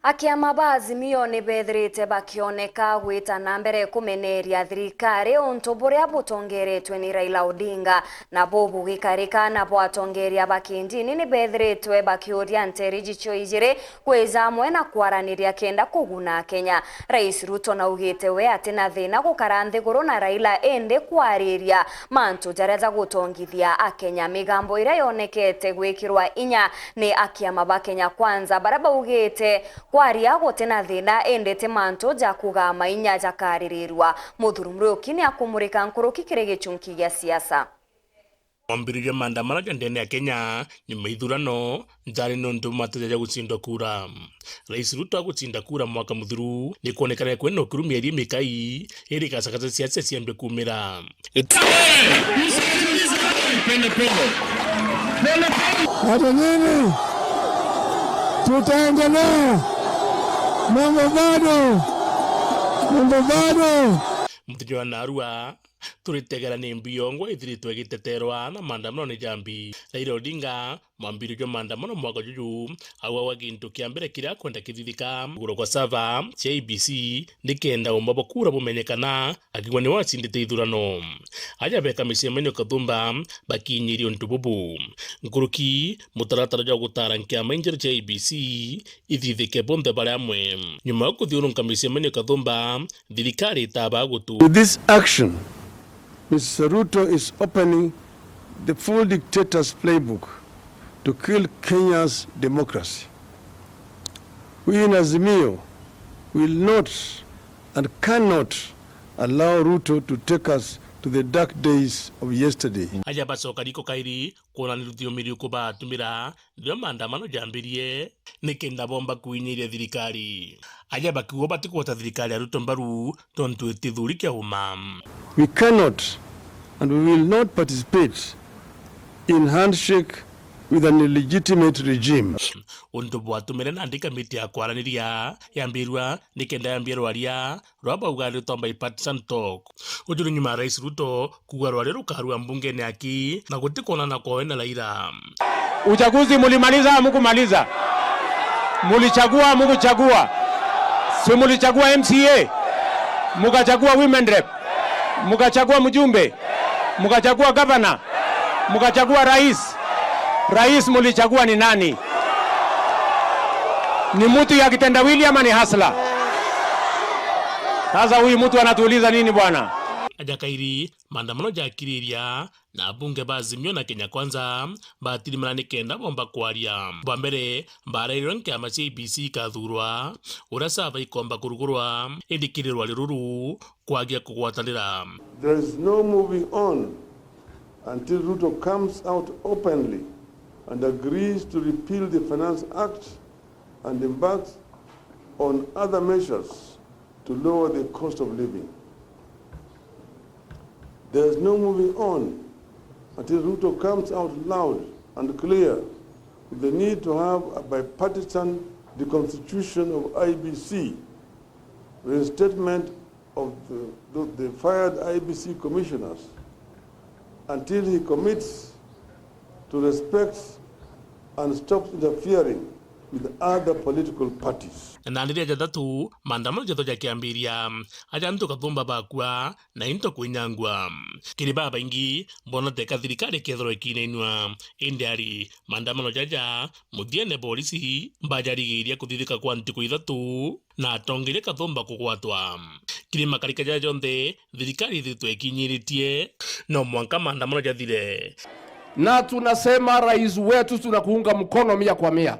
Akiama ba AZIMIO ni bethirite bakioneka gwitana mbere kumeneria thirikari untu buria butongeretwe ni Raila Odinga na bobu gikarika na bwatongeria bakindini ni bethiritwe bakiuria nteri jicho ijire kweza amwe na kwaraniria kenda kuguna Kenya. Rais Ruto na ugite we atina thina gukara nthiguru na Raila ende kwariria mantu jareza gutongithia akenya. Migambo ira yonekete gwikirwa inya ni akiama ba Kenya kwanza baraba ugite kwaria gutena thina endete mantu ja kugama inya jakaririrwa. Muthurumuri ukini akumurika nkuruki kire Gîchunki gya siasa. Mwambiriria maandamano ndene ya Kenya nyuma ithurano njari nondu mataja gutsinda kura. Rais Ruto agutsinda kura mwaka muthuru ni kuonekana kwena ukuru mieri mikai iri kasakata siasa ciambe kumira. Hata nini tutaendelea, mambo bado muthijo wa narua turitegera ni mbiongo ithiritwe giteterwa na maandamano ni jambi. Raila Odinga mwambiririo maandamano mwaka juju awawa gintu kia mbere kiria kwenda kithithika guro kwa sava cia ABC nikenda umabo kura bumenyekana akigwa ni watsindite ithurano. Aja beka micemanio kathumba bakinyirio ntububu nkuruki mutaratara ja gutara nkia mainjira cia ABC ithithike bonde bare amwe nyuma yo kuthiurunka micemanio kathumba thirikari itaba gutu. With this action, Mr. Ruto is opening the full dictator's playbook to kill Kenya's democracy. We in AZIMIO will not and cannot allow Ruto to take us to the dark days of yesterday. Aja basoka riko kairi kuona nirutio miri kuba tumira ndio maandamano jambirie nikenda bomba kuinyiria thirikari. Aja bakiugo batikuota thirikari ya Ruto mbaru tontu itithuri kia uma. We cannot and we will not participate in handshake with an illegitimate regime. Undu bwatumire na andika miti ya kwaraniria yambirwa nikenda yambirwa aria rwaba ugari tomba partisan talk. Ujuru nyuma Rais Ruto kugarwa rero karua mbunge ni aki na gutikona na kwa wena Raila. Uchaguzi mulimaliza mukumaliza, mulichagua mukuchagua, si mulichagua MCA, mukachagua women rep, mukachagua mjumbe, mukachagua governor, mukachagua rais. Rais mulichagua ni nani? Ni mtu ya kitendawili ama ni hasla? Sasa huyu mtu anatuuliza nini bwana? Aja kairi maandamano jakiriria na bunge ba AZIMIO na Kenya kwanza batiri marani kenda bomba kwaria. Bambere mbarairio nke amaci ABC kathurwa urasaba ikomba kurugurwa indikirirwa riruru kwagia kugwatanira. There is no moving on until Ruto comes out openly and agrees to repeal the Finance Act and embarks on other measures to lower the cost of living. There is no moving on until Ruto comes out loud and clear with the need to have a bipartisan deconstitution of IBC, reinstatement of the fired IBC commissioners, until he commits to respect and stops interfering with other political parties. Na ndiria jadatu maandamano jato jakiambiria aja nto kathumba bakwa na into kuinyangwa kiri baba ingi bona teka thirikari kethro ikinenwa indiari maandamano jaja muthiene polisi mbajarigiria kuthithika kwa ntiku ithatu na atongeria kathumba kugwatwa kiri makarika jaja jonthe thirikari thitwe kinyiritie no mwanka maandamano jathire. Na tunasema rais wetu tunakuunga mkono 100%.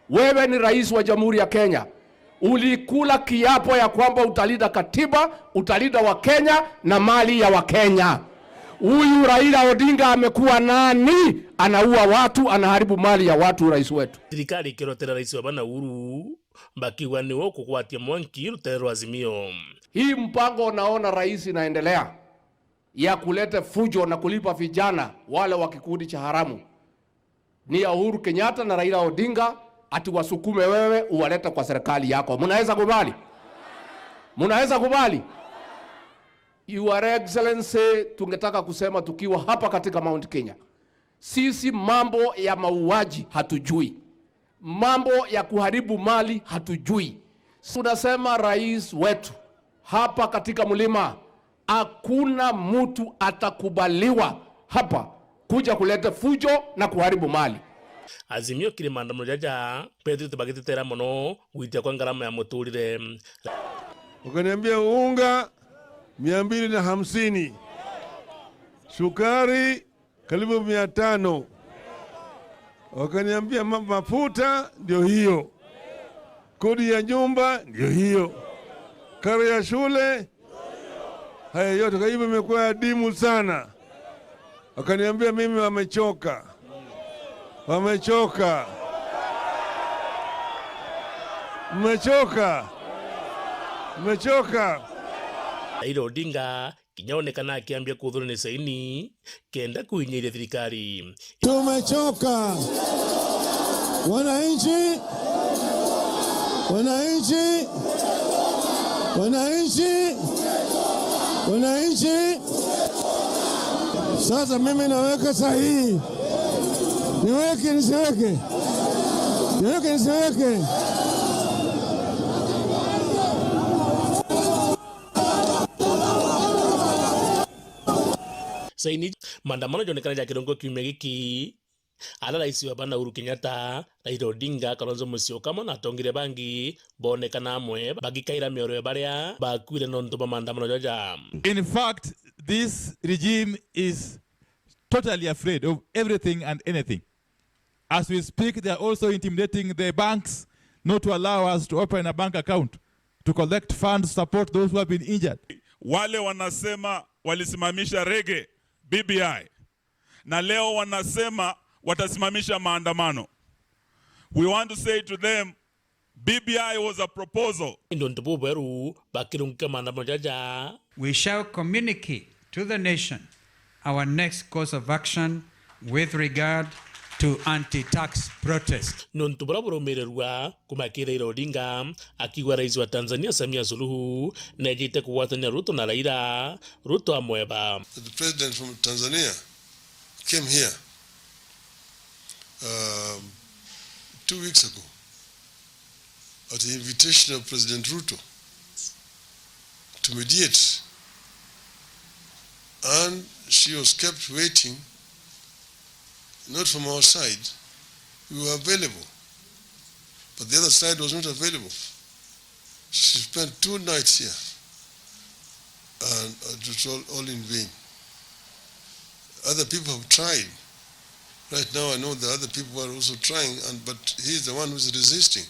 Wewe ni rais wa Jamhuri ya Kenya. Ulikula kiapo ya kwamba utalinda katiba, utalinda wa Kenya na mali ya Wakenya. Huyu Raila Odinga amekuwa nani? Anaua watu, anaharibu mali ya watu, rais wetu. Thirikari kirotera rais wa bana Uhuru bakiwa ni woko kwatia mwanki rutero AZIMIO. Hii mpango naona rais inaendelea ya kuleta fujo na kulipa vijana wale wa kikundi cha haramu ni ya Uhuru Kenyatta na Raila Odinga ati wasukume wewe uwaleta kwa serikali yako. Munaweza kubali? Munaweza kubali? Your Excellency, tungetaka kusema tukiwa hapa katika Mount Kenya, sisi mambo ya mauaji hatujui, mambo ya kuharibu mali hatujui. Tunasema rais wetu hapa katika mlima, hakuna mtu atakubaliwa hapa kuja kuleta fujo na kuharibu mali. Azimio kiri maandamano jaja Pedro tubagitera mono witia kwa ngarama ya muturire. Wakaniambia unga 250, sukari karibu 500. Wakaniambia mafuta ndio hiyo, kodi ya nyumba ndio hiyo, karo ya shule, haya yote. Kwa hivyo imekuwa adimu sana. Wakaniambia mimi wamechoka. Mmechoka. Raila Odinga kinyaonekana akiambia kuhudhuria ni saini kenda kuinyiria thirikari. Tumechoka wananchi. Sasa mimi naweka sahihi. Niweke nisiweke? Saini maandamano jonekana ja kirongo kiumia giki ala rais wa bana Uhuru Kenyatta, Raila Odinga, Kalonzo Musyoka na atongeria bangi bonekana amwe bagikaira mioro baria bakwire nonto ba maandamano jaja. In fact, this regime is totally afraid of everything and anything. As we speak, they are also intimidating the banks not to allow us to open a bank account to collect funds to support those who have been injured. Wale wanasema walisimamisha rege BBI na leo wanasema watasimamisha maandamano. We want to say to them, BBI was a proposal. We shall communicate to the nation our next course of action with regard to anti-tax protest. Nontubura mererwa kumakira Raila Odinga akiwa rais wa Tanzania Samia Suluhu na jite kuwatania Ruto na Raila Ruto amweba. The president from Tanzania came here 2 weeks ago at the invitation of President Ruto to mediate, and she was kept waiting. Not from our side. We were available, but the other side was not available. She spent 2 nights here, and it was all in vain. Other people have tried. Right now I know the other people are also trying, but he's the one who's resisting.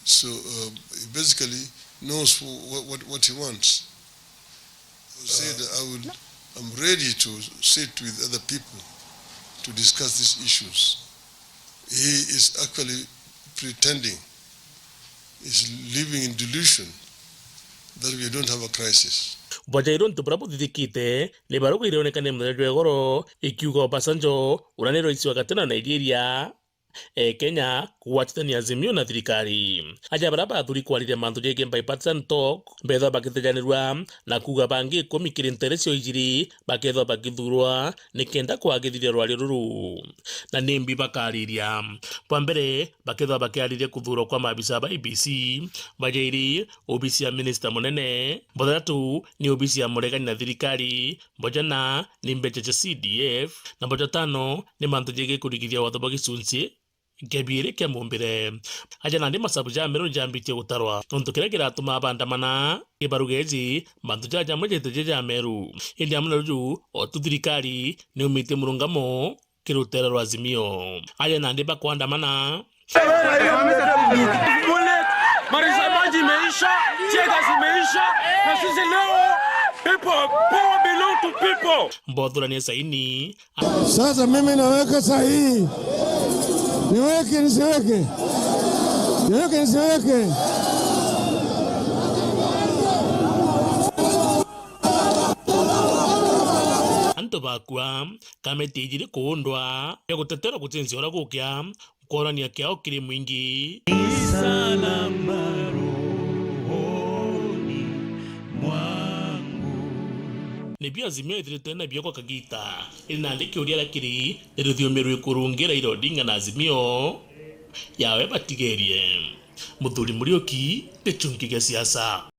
So he basically knows what he wants. I said I'm ready to sit with other people to discuss these issues. He is actually pretending, he's living in delusion that we don't have a crisis. Bajairon tu prabu didikite le barogo ironekane mdajwe goro ikiugo Obasanjo urane rais wa gatena Nigeria Kenya kuwachitania Azimio na thirikari. Aja baraba athuri kwarire mantu jege bipartisan talk betho bakitejanirwa na kuga bangi komikira interesi ojiri baketho bakithurwa nikenda kwagithithia rwari ruru na nimbi bakariria pambere baketho bakiariria kuthurwa kwa mabisa ba IBC bajairi obisi ya minister munene bothatu ni obisi ya muregani na thirikari bojana ni mbeche CDF na bojatano ni mantu jege kurigithia watho bagicunci Gebire kia mumbire aja nandi masabu ja mero jambitie gutarwa nonto kira kiratuma bandamana ibarugezi mantu ja mwejete ja meru indi amnaru o thirikari ni umite murungamo kirutera rwa Azimio aja nandi bakwandamana Marisa maji imeisha, Ciaca zimeisha, na sisi leo people, power belong to people. Mbodhura ni saini. Sasa mimi naweka sahihi. Niweke nisiweke? Anto bakwa kameti ijiri kuundwa ya gutetera gutsinzi ora gukia korania kiao kiri mwingi Nebia Azimio ithirite na bia kwa kagita ina ndiki uria lakiri rithio miru kurungira Raila Odinga na Azimio yawe batigerie. Muthuri Muriuki, Gîchunki gĩa Ciaca.